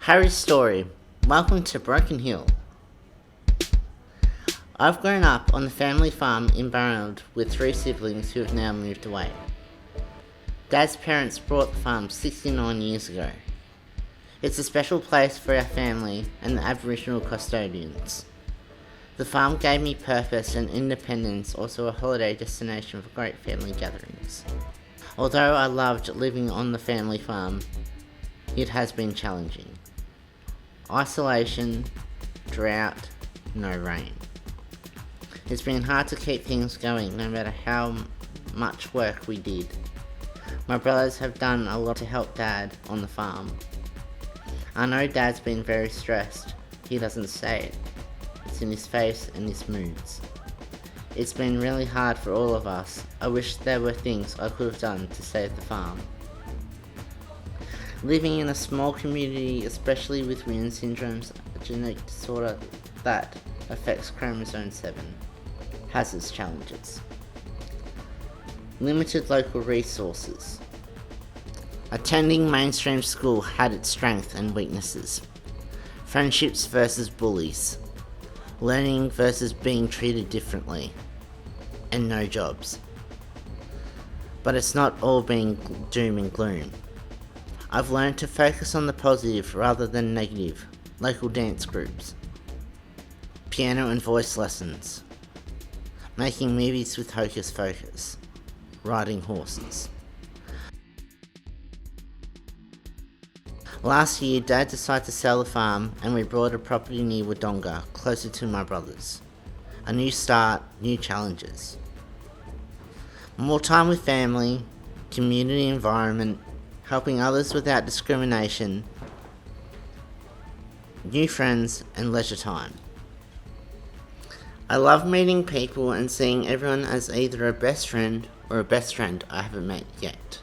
Harry's story. Welcome to Broken Hill. I've grown up on the family farm in Barrow with 3 siblings who have now moved away. Dad's parents bought the farm 69 years ago. It's a special place for our family and the Aboriginal custodians. The farm gave me purpose and independence, also a holiday destination for great family gatherings. Although I loved living on the family farm, it has been challenging. Isolation, drought, no rain. It's been hard to keep things going no matter how much work we did. My brothers have done a lot to help Dad on the farm. I know Dad's been very stressed. He doesn't say it. It's in his face and his moods. It's been really hard for all of us. I wish there were things I could have done to save the farm. Living in a small community, especially with WIN syndromes, a genetic disorder that affects chromosome 7, has its challenges. Limited local resources. Attending mainstream school had its strengths and weaknesses. Friendships versus bullies. Learning versus being treated differently. And no jobs. But it's not all being doom and gloom. I've learned to focus on the positive rather than negative. Local dance groups. Piano and voice lessons. Making movies with Hocus Focus. Riding horses. Last year, Dad decided to sell the farm and we bought a property near Wodonga, closer to my brothers. A new start, new challenges. More time with family, community environment, helping others without discrimination, new friends and leisure time. I love meeting people and seeing everyone as either a best friend or a best friend I haven't met yet.